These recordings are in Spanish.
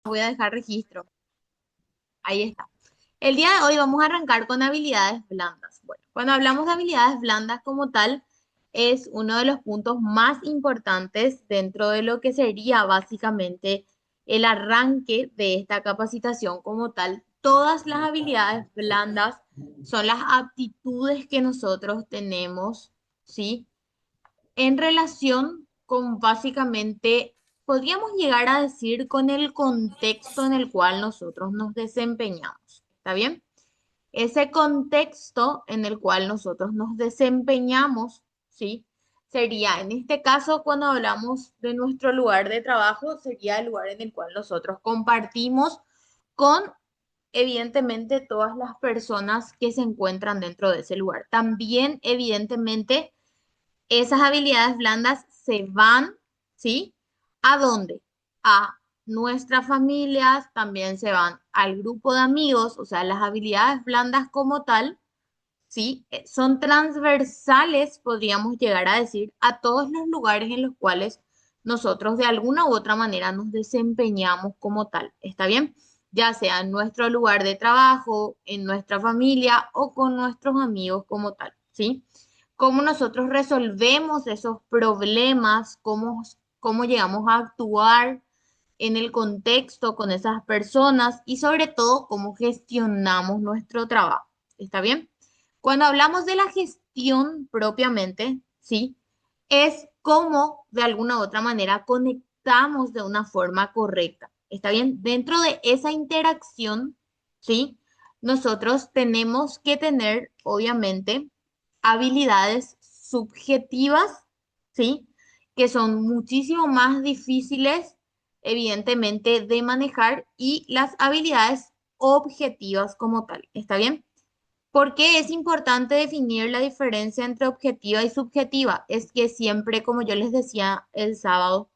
Voy a dejar registro. Ahí está. El día de hoy vamos a arrancar con habilidades blandas. Bueno, cuando hablamos de habilidades blandas como tal, es uno de los puntos más importantes dentro de lo que sería básicamente el arranque de esta capacitación como tal. Todas las habilidades blandas son las aptitudes que nosotros tenemos, ¿sí? En relación con básicamente, podríamos llegar a decir con el contexto en el cual nosotros nos desempeñamos. ¿Está bien? Ese contexto en el cual nosotros nos desempeñamos, ¿sí? Sería, en este caso, cuando hablamos de nuestro lugar de trabajo, sería el lugar en el cual nosotros compartimos con, evidentemente, todas las personas que se encuentran dentro de ese lugar. También, evidentemente, esas habilidades blandas se van, ¿sí? ¿A dónde? A nuestras familias, también se van al grupo de amigos, o sea, las habilidades blandas como tal, ¿sí? Son transversales, podríamos llegar a decir, a todos los lugares en los cuales nosotros de alguna u otra manera nos desempeñamos como tal. ¿Está bien? Ya sea en nuestro lugar de trabajo, en nuestra familia o con nuestros amigos como tal, ¿sí? Cómo nosotros resolvemos esos problemas, cómo llegamos a actuar en el contexto con esas personas y sobre todo cómo gestionamos nuestro trabajo. ¿Está bien? Cuando hablamos de la gestión propiamente, ¿sí? Es cómo de alguna u otra manera conectamos de una forma correcta. ¿Está bien? Dentro de esa interacción, ¿sí? Nosotros tenemos que tener, obviamente, habilidades subjetivas, ¿sí? Que son muchísimo más difíciles, evidentemente, de manejar y las habilidades objetivas como tal. ¿Está bien? ¿Por qué es importante definir la diferencia entre objetiva y subjetiva? Es que siempre, como yo les decía el sábado,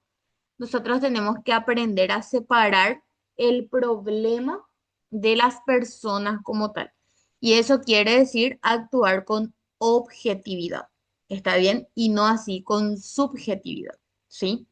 nosotros tenemos que aprender a separar el problema de las personas como tal. Y eso quiere decir actuar con objetividad. ¿Está bien? Y no así con subjetividad. ¿Sí?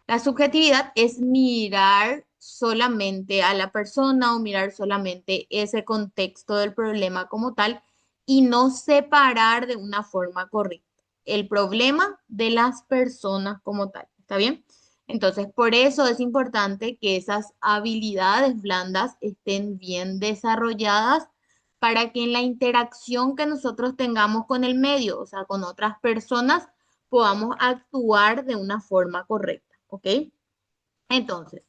La subjetividad es mirar solamente a la persona o mirar solamente ese contexto del problema como tal y no separar de una forma correcta el problema de las personas como tal. ¿Está bien? Entonces, por eso es importante que esas habilidades blandas estén bien desarrolladas para que en la interacción que nosotros tengamos con el medio, o sea, con otras personas, podamos actuar de una forma correcta. ¿Ok? Entonces,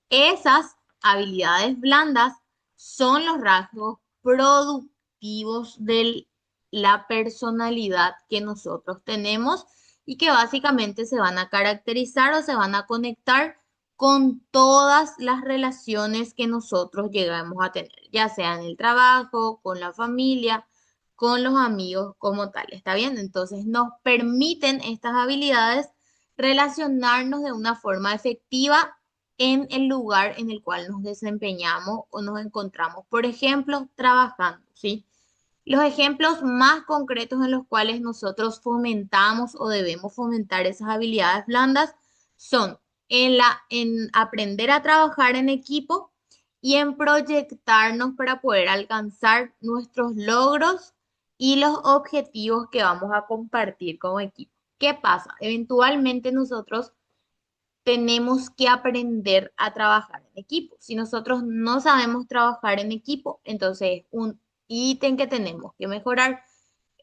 esas habilidades blandas son los rasgos productivos de la personalidad que nosotros tenemos y que básicamente se van a caracterizar o se van a conectar con todas las relaciones que nosotros llegamos a tener, ya sea en el trabajo, con la familia, con los amigos como tal. ¿Está bien? Entonces nos permiten estas habilidades relacionarnos de una forma efectiva en el lugar en el cual nos desempeñamos o nos encontramos. Por ejemplo, trabajando, ¿sí? Los ejemplos más concretos en los cuales nosotros fomentamos o debemos fomentar esas habilidades blandas son en aprender a trabajar en equipo y en proyectarnos para poder alcanzar nuestros logros y los objetivos que vamos a compartir como equipo. ¿Qué pasa? Eventualmente nosotros tenemos que aprender a trabajar en equipo. Si nosotros no sabemos trabajar en equipo, entonces un ítem que tenemos que mejorar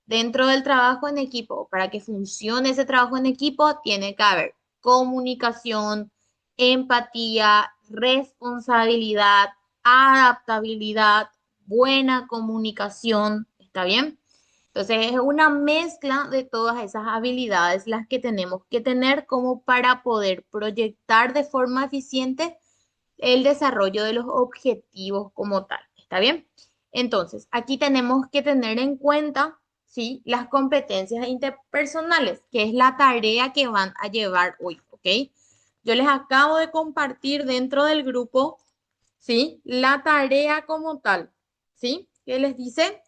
dentro del trabajo en equipo, para que funcione ese trabajo en equipo, tiene que haber comunicación, empatía, responsabilidad, adaptabilidad, buena comunicación. ¿Está bien? Entonces es una mezcla de todas esas habilidades las que tenemos que tener como para poder proyectar de forma eficiente el desarrollo de los objetivos como tal. ¿Está bien? Entonces, aquí tenemos que tener en cuenta, ¿sí? Las competencias interpersonales, que es la tarea que van a llevar hoy, ¿ok? Yo les acabo de compartir dentro del grupo, ¿sí? La tarea como tal, ¿sí? Que les dice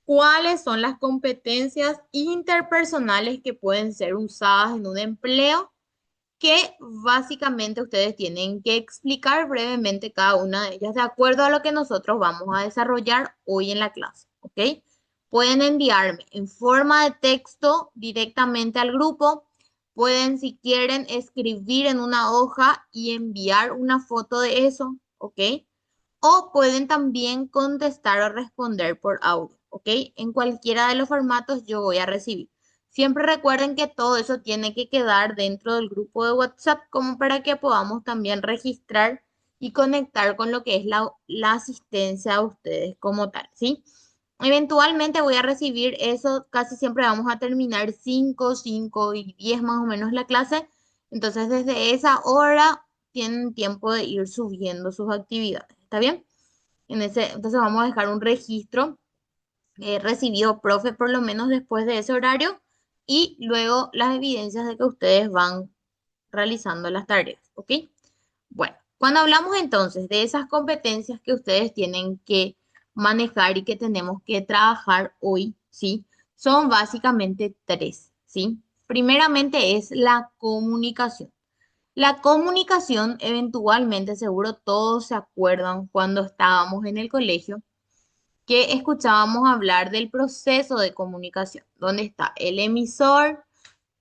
cuáles son las competencias interpersonales que pueden ser usadas en un empleo que básicamente ustedes tienen que explicar brevemente cada una de ellas de acuerdo a lo que nosotros vamos a desarrollar hoy en la clase, ¿ok? Pueden enviarme en forma de texto directamente al grupo. Pueden, si quieren, escribir en una hoja y enviar una foto de eso, ¿ok? O pueden también contestar o responder por audio, ¿ok? En cualquiera de los formatos yo voy a recibir. Siempre recuerden que todo eso tiene que quedar dentro del grupo de WhatsApp como para que podamos también registrar y conectar con lo que es la asistencia a ustedes como tal, ¿sí? Eventualmente voy a recibir eso, casi siempre vamos a terminar 5 y 10 más o menos la clase. Entonces desde esa hora tienen tiempo de ir subiendo sus actividades. ¿Está bien? Entonces vamos a dejar un registro recibido profe por lo menos después de ese horario y luego las evidencias de que ustedes van realizando las tareas. ¿Ok? Bueno, cuando hablamos entonces de esas competencias que ustedes tienen que manejar y que tenemos que trabajar hoy, ¿sí? Son básicamente tres, ¿sí? Primeramente es la comunicación. La comunicación, eventualmente, seguro todos se acuerdan cuando estábamos en el colegio, que escuchábamos hablar del proceso de comunicación, donde está el emisor,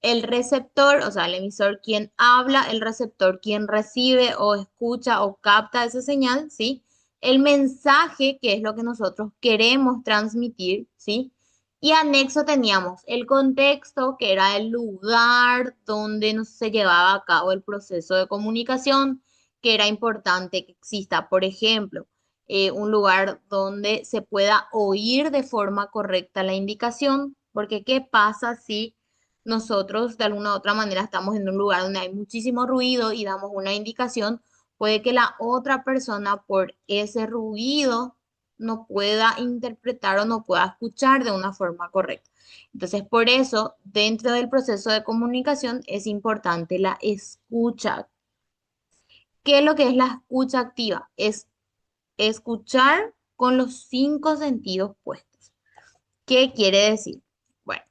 el receptor, o sea, el emisor quien habla, el receptor quien recibe o escucha o capta esa señal, ¿sí? El mensaje, que es lo que nosotros queremos transmitir, ¿sí? Y anexo teníamos el contexto, que era el lugar donde se llevaba a cabo el proceso de comunicación, que era importante que exista, por ejemplo, un lugar donde se pueda oír de forma correcta la indicación, porque ¿qué pasa si nosotros de alguna u otra manera estamos en un lugar donde hay muchísimo ruido y damos una indicación? Puede que la otra persona por ese ruido no pueda interpretar o no pueda escuchar de una forma correcta. Entonces, por eso, dentro del proceso de comunicación es importante la escucha. ¿Qué es lo que es la escucha activa? Es escuchar con los cinco sentidos puestos. ¿Qué quiere decir? Bueno,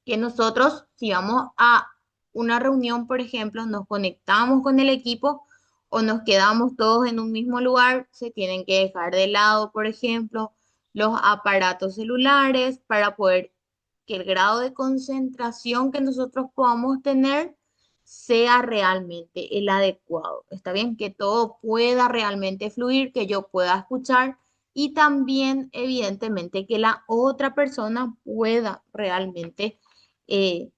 que nosotros, si vamos a una reunión, por ejemplo, nos conectamos con el equipo o nos quedamos todos en un mismo lugar, se tienen que dejar de lado, por ejemplo, los aparatos celulares para poder que el grado de concentración que nosotros podamos tener sea realmente el adecuado. ¿Está bien? Que todo pueda realmente fluir, que yo pueda escuchar y también, evidentemente, que la otra persona pueda realmente, eh,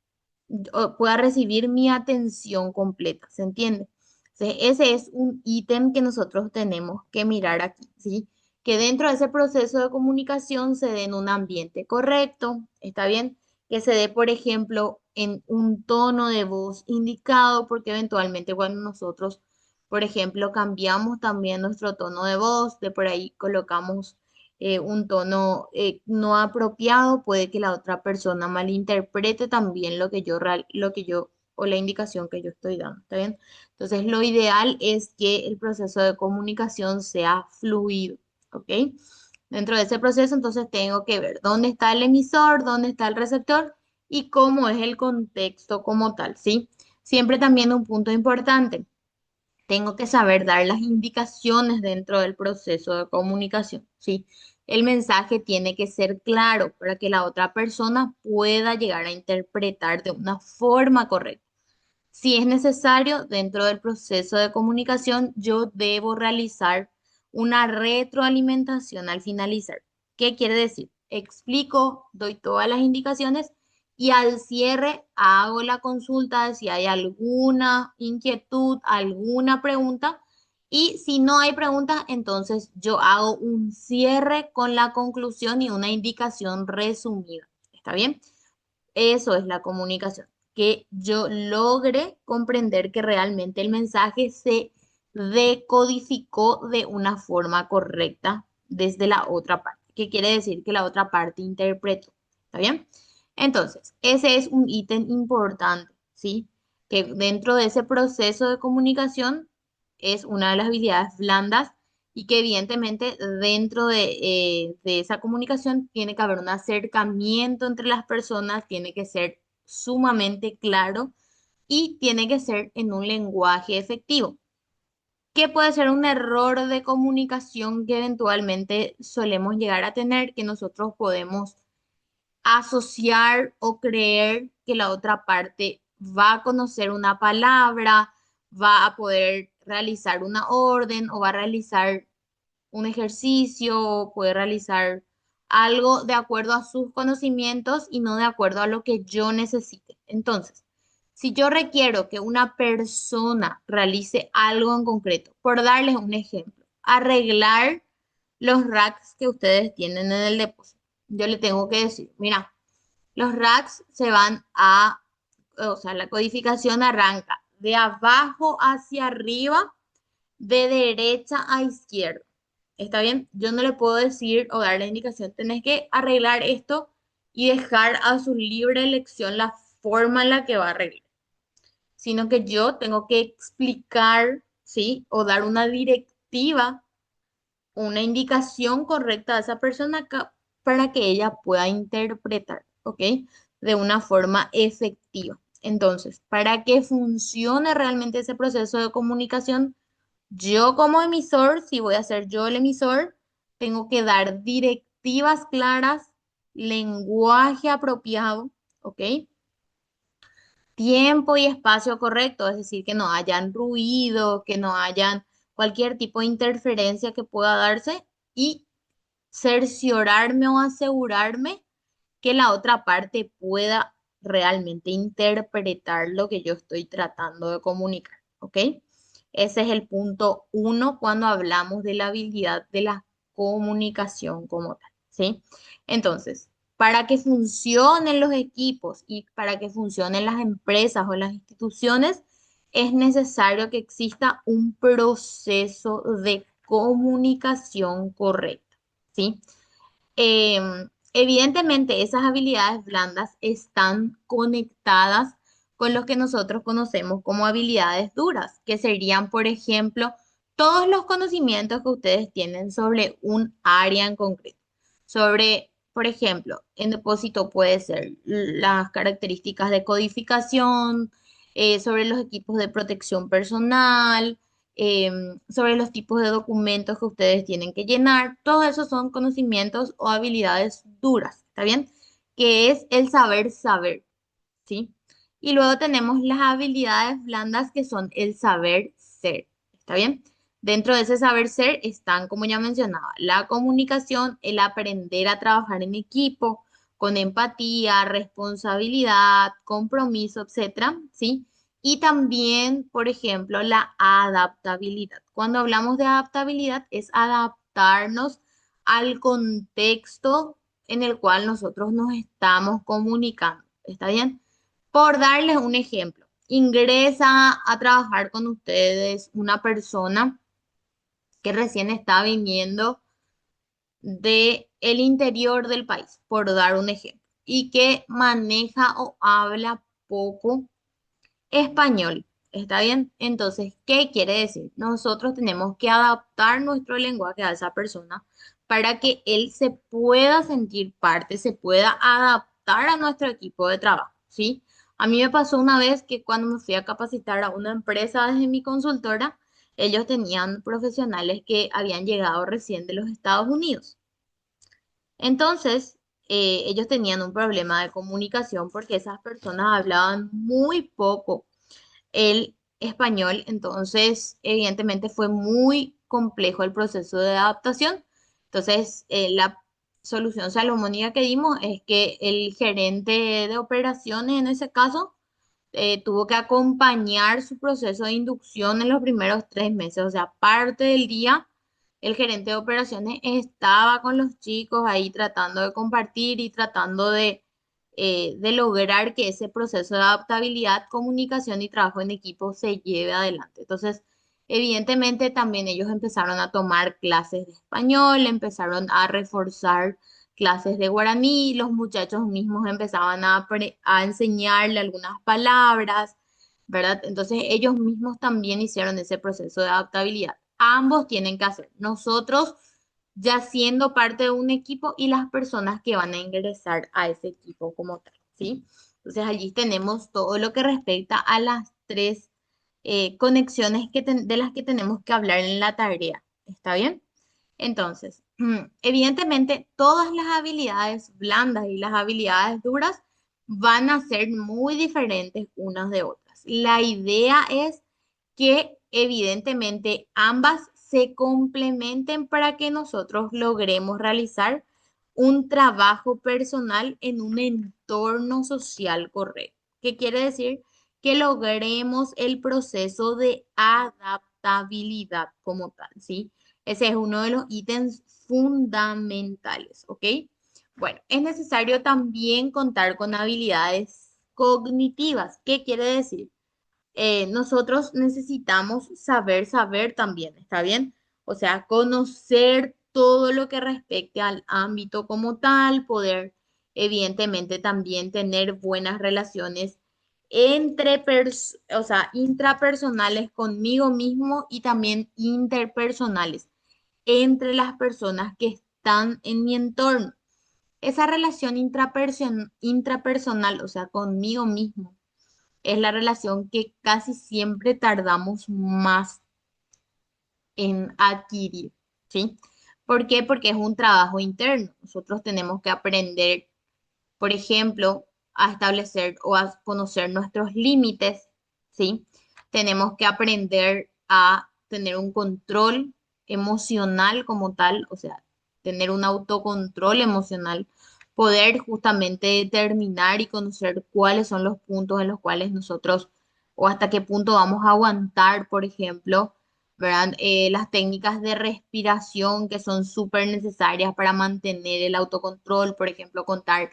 o pueda recibir mi atención completa, ¿se entiende? Entonces, ese es un ítem que nosotros tenemos que mirar aquí, ¿sí? Que dentro de ese proceso de comunicación se dé en un ambiente correcto, ¿está bien? Que se dé, por ejemplo, en un tono de voz indicado, porque eventualmente cuando nosotros, por ejemplo, cambiamos también nuestro tono de voz, de por ahí colocamos un tono no apropiado, puede que la otra persona malinterprete también lo que yo o la indicación que yo estoy dando, ¿está bien? Entonces, lo ideal es que el proceso de comunicación sea fluido, ¿ok? Dentro de ese proceso, entonces tengo que ver dónde está el emisor, dónde está el receptor y cómo es el contexto como tal, ¿sí? Siempre también un punto importante, tengo que saber dar las indicaciones dentro del proceso de comunicación, ¿sí? El mensaje tiene que ser claro para que la otra persona pueda llegar a interpretar de una forma correcta. Si es necesario, dentro del proceso de comunicación, yo debo realizar una retroalimentación al finalizar. ¿Qué quiere decir? Explico, doy todas las indicaciones y al cierre hago la consulta de si hay alguna inquietud, alguna pregunta. Y si no hay preguntas, entonces yo hago un cierre con la conclusión y una indicación resumida. ¿Está bien? Eso es la comunicación, que yo logre comprender que realmente el mensaje se decodificó de una forma correcta desde la otra parte. ¿Qué quiere decir? Que la otra parte interpretó. ¿Está bien? Entonces, ese es un ítem importante, ¿sí? Que dentro de ese proceso de comunicación es una de las habilidades blandas y que evidentemente dentro de esa comunicación tiene que haber un acercamiento entre las personas, tiene que ser sumamente claro y tiene que ser en un lenguaje efectivo. ¿Qué puede ser un error de comunicación que eventualmente solemos llegar a tener, que nosotros podemos asociar o creer que la otra parte va a conocer una palabra, va a poder realizar una orden o va a realizar un ejercicio o puede realizar algo de acuerdo a sus conocimientos y no de acuerdo a lo que yo necesite? Entonces, si yo requiero que una persona realice algo en concreto, por darles un ejemplo, arreglar los racks que ustedes tienen en el depósito, yo le tengo que decir, mira, los racks se van a, o sea, la codificación arranca de abajo hacia arriba, de derecha a izquierda. ¿Está bien? Yo no le puedo decir o dar la indicación, tenés que arreglar esto y dejar a su libre elección la forma en la que va a arreglar, sino que yo tengo que explicar, ¿sí? O dar una directiva, una indicación correcta a esa persona para que ella pueda interpretar, ¿ok? De una forma efectiva. Entonces, para que funcione realmente ese proceso de comunicación, yo como emisor, si voy a ser yo el emisor, tengo que dar directivas claras, lenguaje apropiado, ¿ok? Tiempo y espacio correcto, es decir, que no hayan ruido, que no hayan cualquier tipo de interferencia que pueda darse y cerciorarme o asegurarme que la otra parte pueda realmente interpretar lo que yo estoy tratando de comunicar, ¿ok? Ese es el punto uno cuando hablamos de la habilidad de la comunicación como tal, ¿sí? Entonces, para que funcionen los equipos y para que funcionen las empresas o las instituciones, es necesario que exista un proceso de comunicación correcto, ¿sí? Evidentemente, esas habilidades blandas están conectadas con lo que nosotros conocemos como habilidades duras, que serían, por ejemplo, todos los conocimientos que ustedes tienen sobre un área en concreto. Sobre, por ejemplo, en depósito puede ser las características de codificación, sobre los equipos de protección personal, sobre los tipos de documentos que ustedes tienen que llenar. Todos esos son conocimientos o habilidades duras, ¿está bien? Que es el saber saber, ¿sí? Y luego tenemos las habilidades blandas que son el saber ser, ¿está bien? Dentro de ese saber ser están, como ya mencionaba, la comunicación, el aprender a trabajar en equipo, con empatía, responsabilidad, compromiso, etcétera, ¿sí? Y también, por ejemplo, la adaptabilidad. Cuando hablamos de adaptabilidad es adaptarnos al contexto en el cual nosotros nos estamos comunicando, ¿está bien? Por darles un ejemplo, ingresa a trabajar con ustedes una persona que recién está viniendo de el interior del país, por dar un ejemplo, y que maneja o habla poco español. ¿Está bien? Entonces, ¿qué quiere decir? Nosotros tenemos que adaptar nuestro lenguaje a esa persona para que él se pueda sentir parte, se pueda adaptar a nuestro equipo de trabajo, ¿sí? A mí me pasó una vez que cuando me fui a capacitar a una empresa desde mi consultora, ellos tenían profesionales que habían llegado recién de los Estados Unidos. Entonces, ellos tenían un problema de comunicación porque esas personas hablaban muy poco el español, entonces evidentemente fue muy complejo el proceso de adaptación. Entonces, la solución salomónica que dimos es que el gerente de operaciones en ese caso tuvo que acompañar su proceso de inducción en los primeros 3 meses, o sea, parte del día. El gerente de operaciones estaba con los chicos ahí tratando de compartir y tratando de lograr que ese proceso de adaptabilidad, comunicación y trabajo en equipo se lleve adelante. Entonces, evidentemente también ellos empezaron a tomar clases de español, empezaron a reforzar clases de guaraní, los muchachos mismos empezaban a enseñarle algunas palabras, ¿verdad? Entonces ellos mismos también hicieron ese proceso de adaptabilidad. Ambos tienen que hacer. Nosotros ya siendo parte de un equipo y las personas que van a ingresar a ese equipo como tal, ¿sí? Entonces allí tenemos todo lo que respecta a las tres conexiones de las que tenemos que hablar en la tarea. ¿Está bien? Entonces, evidentemente, todas las habilidades blandas y las habilidades duras van a ser muy diferentes unas de otras. La idea es que evidentemente ambas se complementen para que nosotros logremos realizar un trabajo personal en un entorno social correcto. ¿Qué quiere decir? Que logremos el proceso de adaptabilidad como tal, ¿sí? Ese es uno de los ítems fundamentales, ¿ok? Bueno, es necesario también contar con habilidades cognitivas. ¿Qué quiere decir? Nosotros necesitamos saber también, ¿está bien? O sea, conocer todo lo que respecte al ámbito como tal, poder evidentemente también tener buenas relaciones o sea, intrapersonales conmigo mismo y también interpersonales entre las personas que están en mi entorno. Esa relación intrapersonal, o sea, conmigo mismo es la relación que casi siempre tardamos más en adquirir, ¿sí? ¿Por qué? Porque es un trabajo interno. Nosotros tenemos que aprender, por ejemplo, a establecer o a conocer nuestros límites, ¿sí? Tenemos que aprender a tener un control emocional como tal, o sea, tener un autocontrol emocional, poder justamente determinar y conocer cuáles son los puntos en los cuales nosotros o hasta qué punto vamos a aguantar, por ejemplo, ¿verdad? Las técnicas de respiración que son súper necesarias para mantener el autocontrol, por ejemplo, contar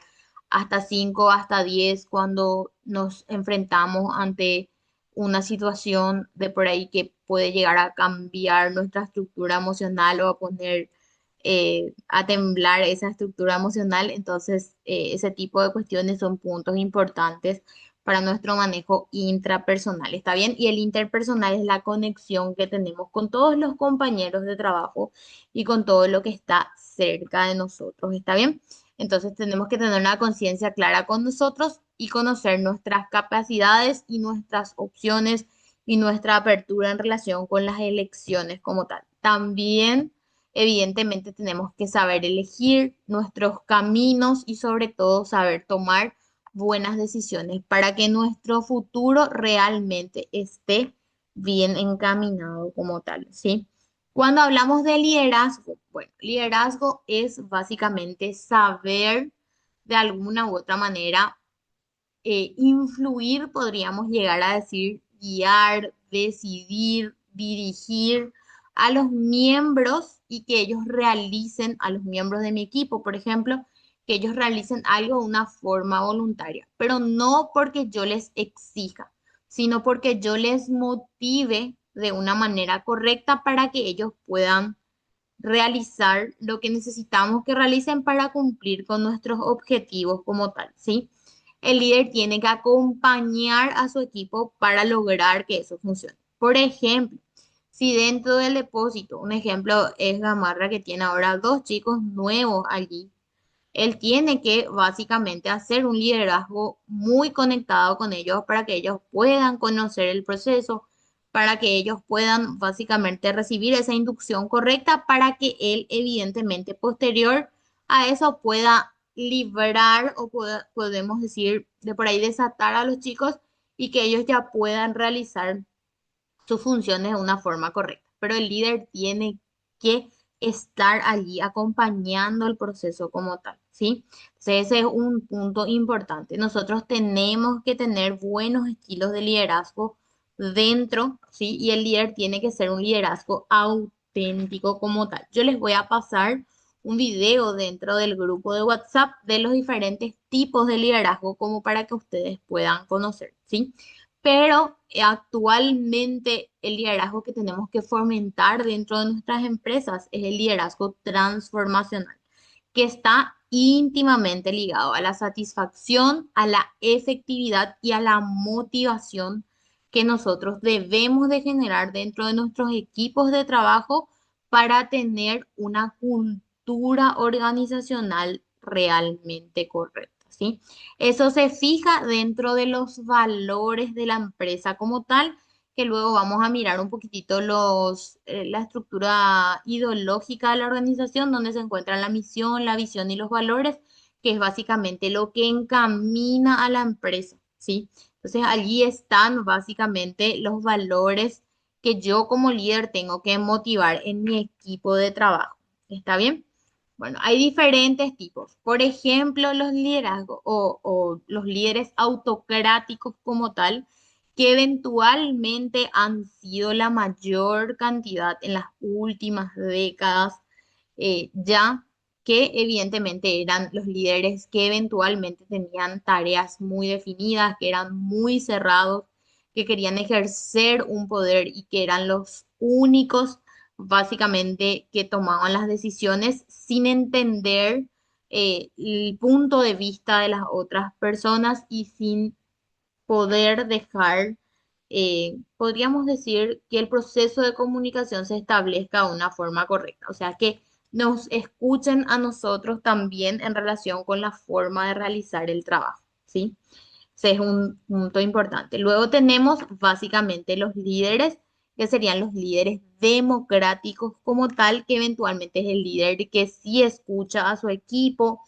hasta 5, hasta 10 cuando nos enfrentamos ante una situación de por ahí que puede llegar a cambiar nuestra estructura emocional o a poner a temblar esa estructura emocional. Entonces, ese tipo de cuestiones son puntos importantes para nuestro manejo intrapersonal. ¿Está bien? Y el interpersonal es la conexión que tenemos con todos los compañeros de trabajo y con todo lo que está cerca de nosotros. ¿Está bien? Entonces tenemos que tener una conciencia clara con nosotros y conocer nuestras capacidades y nuestras opciones y nuestra apertura en relación con las elecciones como tal. También, evidentemente, tenemos que saber elegir nuestros caminos y sobre todo saber tomar buenas decisiones para que nuestro futuro realmente esté bien encaminado como tal, ¿sí? Cuando hablamos de liderazgo, bueno, liderazgo es básicamente saber de alguna u otra manera influir, podríamos llegar a decir, guiar, decidir, dirigir a los miembros y que ellos realicen, a los miembros de mi equipo, por ejemplo, que ellos realicen algo de una forma voluntaria, pero no porque yo les exija, sino porque yo les motive de una manera correcta para que ellos puedan realizar lo que necesitamos que realicen para cumplir con nuestros objetivos como tal, ¿sí? El líder tiene que acompañar a su equipo para lograr que eso funcione. Por ejemplo, si dentro del depósito, un ejemplo es Gamarra que tiene ahora dos chicos nuevos allí, él tiene que básicamente hacer un liderazgo muy conectado con ellos para que ellos puedan conocer el proceso, para que ellos puedan básicamente recibir esa inducción correcta para que él evidentemente posterior a eso pueda librar o podemos decir de por ahí desatar a los chicos y que ellos ya puedan realizar sus funciones de una forma correcta. Pero el líder tiene que estar allí acompañando el proceso como tal, ¿sí? Entonces ese es un punto importante. Nosotros tenemos que tener buenos estilos de liderazgo dentro, ¿sí? Y el líder tiene que ser un liderazgo auténtico como tal. Yo les voy a pasar un video dentro del grupo de WhatsApp de los diferentes tipos de liderazgo como para que ustedes puedan conocer, ¿sí? Pero actualmente el liderazgo que tenemos que fomentar dentro de nuestras empresas es el liderazgo transformacional, que está íntimamente ligado a la satisfacción, a la efectividad y a la motivación que nosotros debemos de generar dentro de nuestros equipos de trabajo para tener una cultura organizacional realmente correcta. ¿sí? Eso se fija dentro de los valores de la empresa como tal, que luego vamos a mirar un poquitito la estructura ideológica de la organización, donde se encuentra la misión, la visión y los valores, que es básicamente lo que encamina a la empresa, ¿sí? Entonces allí están básicamente los valores que yo como líder tengo que motivar en mi equipo de trabajo. ¿Está bien? Bueno, hay diferentes tipos. Por ejemplo, los liderazgos o los líderes autocráticos como tal, que eventualmente han sido la mayor cantidad en las últimas décadas, ya que evidentemente eran los líderes que eventualmente tenían tareas muy definidas, que eran muy cerrados, que querían ejercer un poder y que eran los únicos básicamente que tomaban las decisiones sin entender el punto de vista de las otras personas y sin poder dejar, podríamos decir, que el proceso de comunicación se establezca de una forma correcta. O sea, que nos escuchen a nosotros también en relación con la forma de realizar el trabajo, ¿sí? Ese es un punto importante. Luego tenemos básicamente los líderes, que serían los líderes democráticos como tal, que eventualmente es el líder que sí escucha a su equipo,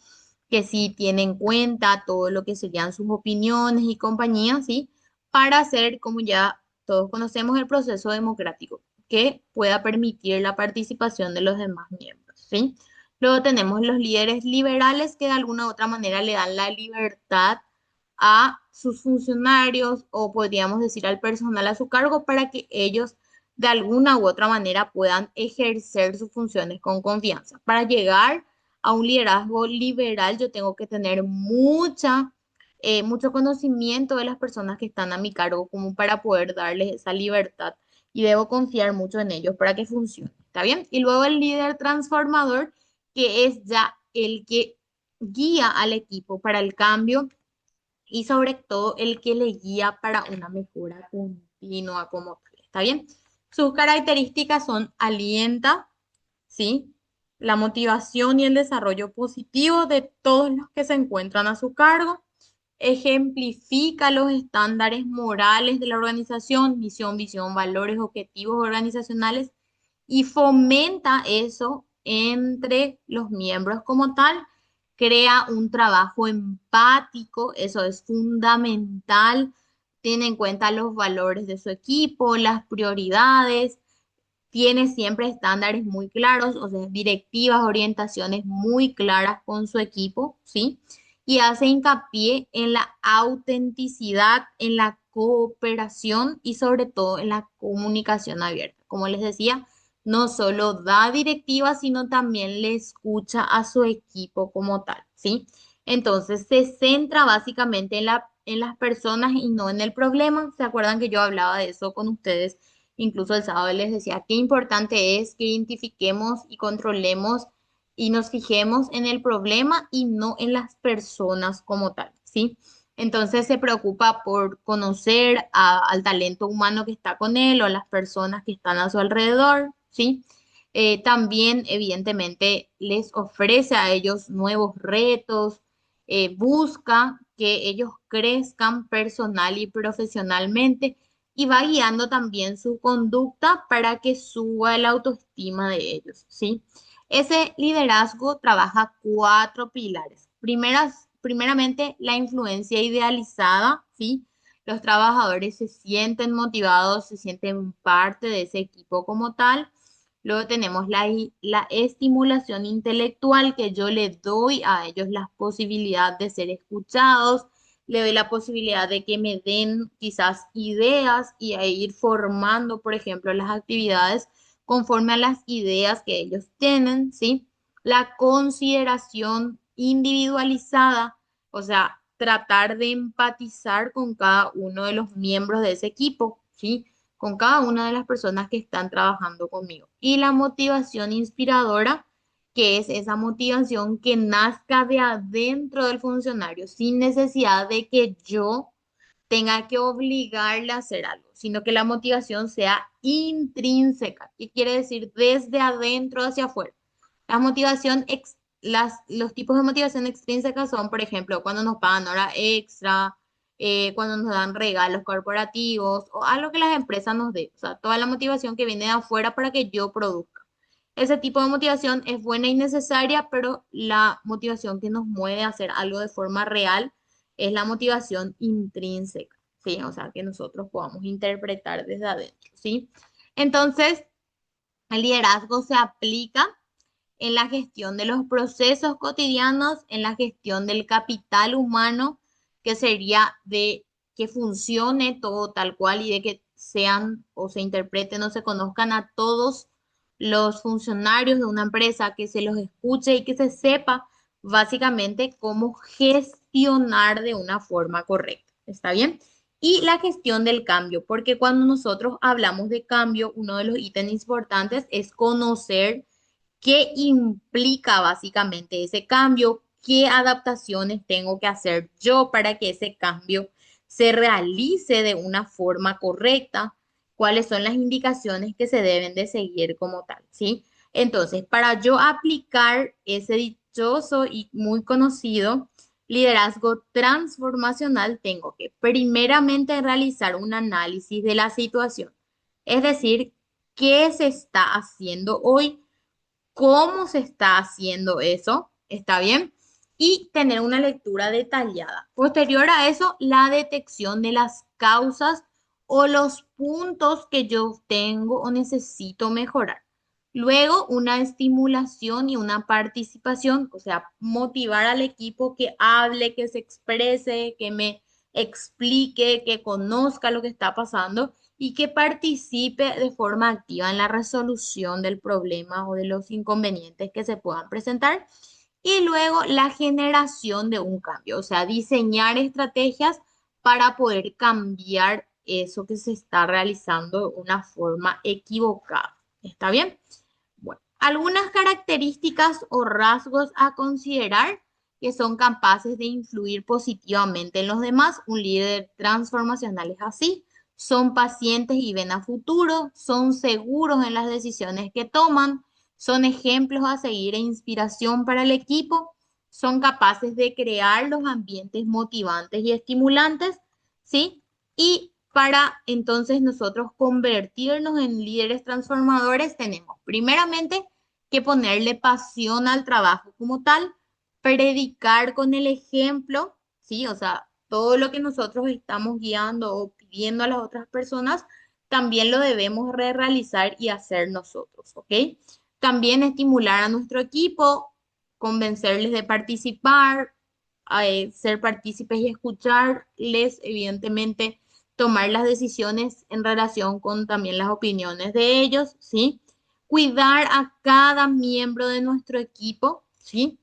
que sí tiene en cuenta todo lo que serían sus opiniones y compañía, ¿sí? Para hacer, como ya todos conocemos, el proceso democrático, que pueda permitir la participación de los demás miembros, ¿sí? Luego tenemos los líderes liberales que de alguna u otra manera le dan la libertad a sus funcionarios o podríamos decir al personal a su cargo para que ellos de alguna u otra manera puedan ejercer sus funciones con confianza. Para llegar a un liderazgo liberal, yo tengo que tener mucho conocimiento de las personas que están a mi cargo como para poder darles esa libertad y debo confiar mucho en ellos para que funcione. ¿Está bien? Y luego el líder transformador, que es ya el que guía al equipo para el cambio y sobre todo el que le guía para una mejora continua como tal. ¿Está bien? Sus características son alienta, ¿sí? La motivación y el desarrollo positivo de todos los que se encuentran a su cargo. Ejemplifica los estándares morales de la organización, misión, visión, valores, objetivos organizacionales y fomenta eso entre los miembros como tal. Crea un trabajo empático, eso es fundamental. Tiene en cuenta los valores de su equipo, las prioridades, tiene siempre estándares muy claros, o sea, directivas, orientaciones muy claras con su equipo, ¿sí? Y hace hincapié en la autenticidad, en la cooperación y sobre todo en la comunicación abierta. Como les decía, no solo da directivas, sino también le escucha a su equipo como tal, ¿sí? Entonces se centra básicamente en las personas y no en el problema. ¿Se acuerdan que yo hablaba de eso con ustedes? Incluso el sábado les decía qué importante es que identifiquemos y controlemos y nos fijemos en el problema y no en las personas como tal, ¿sí? Entonces se preocupa por conocer al talento humano que está con él o a las personas que están a su alrededor, ¿sí? También, evidentemente, les ofrece a ellos nuevos retos, busca que ellos crezcan personal y profesionalmente y va guiando también su conducta para que suba la autoestima de ellos, ¿sí? Ese liderazgo trabaja cuatro pilares. Primeramente, la influencia idealizada, ¿sí? Los trabajadores se sienten motivados, se sienten parte de ese equipo como tal. Luego tenemos la estimulación intelectual, que yo le doy a ellos la posibilidad de ser escuchados, le doy la posibilidad de que me den quizás ideas y a ir formando, por ejemplo, las actividades conforme a las ideas que ellos tienen, ¿sí? La consideración individualizada, o sea, tratar de empatizar con cada uno de los miembros de ese equipo, ¿sí? Con cada una de las personas que están trabajando conmigo. Y la motivación inspiradora, que es esa motivación que nazca de adentro del funcionario, sin necesidad de que yo tenga que obligarle a hacer algo, sino que la motivación sea intrínseca, que quiere decir desde adentro hacia afuera. La motivación los tipos de motivación extrínseca son, por ejemplo, cuando nos pagan hora extra, cuando nos dan regalos corporativos o algo que las empresas nos den. O sea, toda la motivación que viene de afuera para que yo produzca. Ese tipo de motivación es buena y necesaria, pero la motivación que nos mueve a hacer algo de forma real es la motivación intrínseca, ¿sí? O sea, que nosotros podamos interpretar desde adentro, ¿sí? Entonces, el liderazgo se aplica en la gestión de los procesos cotidianos, en la gestión del capital humano, que sería de que funcione todo tal cual y de que sean o se interpreten o se conozcan a todos los funcionarios de una empresa, que se los escuche y que se sepa básicamente cómo gestionar de una forma correcta. ¿Está bien? Y la gestión del cambio, porque cuando nosotros hablamos de cambio, uno de los ítems importantes es conocer qué implica básicamente ese cambio, qué adaptaciones tengo que hacer yo para que ese cambio se realice de una forma correcta, cuáles son las indicaciones que se deben de seguir como tal, ¿sí? Entonces, para yo aplicar ese dichoso y muy conocido liderazgo transformacional, tengo que primeramente realizar un análisis de la situación, es decir, qué se está haciendo hoy, cómo se está haciendo eso, ¿está bien? Y tener una lectura detallada. Posterior a eso, la detección de las causas o los puntos que yo tengo o necesito mejorar. Luego, una estimulación y una participación, o sea, motivar al equipo que hable, que se exprese, que me explique, que conozca lo que está pasando y que participe de forma activa en la resolución del problema o de los inconvenientes que se puedan presentar. Y luego la generación de un cambio, o sea, diseñar estrategias para poder cambiar eso que se está realizando de una forma equivocada. ¿Está bien? Bueno, algunas características o rasgos a considerar que son capaces de influir positivamente en los demás. Un líder transformacional es así. Son pacientes y ven a futuro, son seguros en las decisiones que toman, son ejemplos a seguir e inspiración para el equipo, son capaces de crear los ambientes motivantes y estimulantes, ¿sí? Y para entonces nosotros convertirnos en líderes transformadores, tenemos primeramente que ponerle pasión al trabajo como tal, predicar con el ejemplo, ¿sí? O sea, todo lo que nosotros estamos guiando o pidiendo a las otras personas, también lo debemos realizar y hacer nosotros, ¿ok? También estimular a nuestro equipo, convencerles de participar, ser partícipes y escucharles, evidentemente tomar las decisiones en relación con también las opiniones de ellos, ¿sí? Cuidar a cada miembro de nuestro equipo, ¿sí?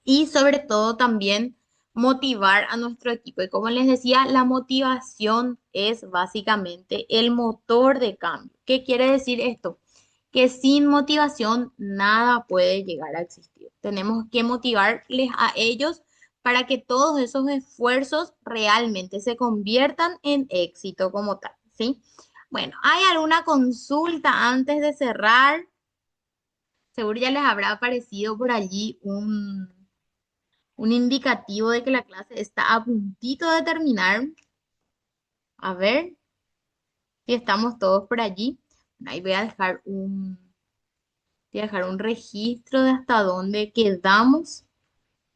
Y sobre todo también motivar a nuestro equipo. Y como les decía, la motivación es básicamente el motor de cambio. ¿Qué quiere decir esto? Que sin motivación nada puede llegar a existir. Tenemos que motivarles a ellos para que todos esos esfuerzos realmente se conviertan en éxito como tal, ¿sí? Bueno, ¿hay alguna consulta antes de cerrar? Seguro ya les habrá aparecido por allí un indicativo de que la clase está a puntito de terminar. A ver si estamos todos por allí. Ahí voy a dejar un registro de hasta dónde quedamos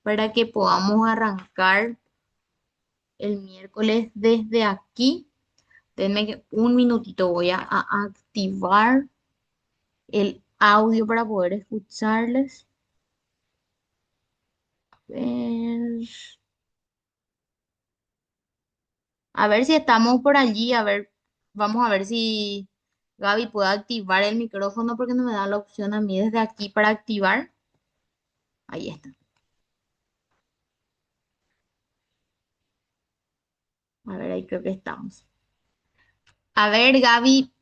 para que podamos arrancar el miércoles desde aquí. Denme un minutito, a activar el audio para poder escucharles. ver, a ver si estamos por allí, a ver, vamos a ver si Gaby puede activar el micrófono porque no me da la opción a mí desde aquí para activar. Ahí está. A ver, ahí creo que estamos. A ver, Gaby,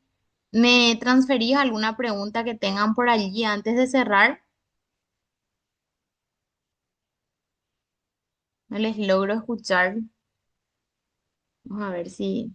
¿me transferís alguna pregunta que tengan por allí antes de cerrar? No les logro escuchar. Vamos a ver si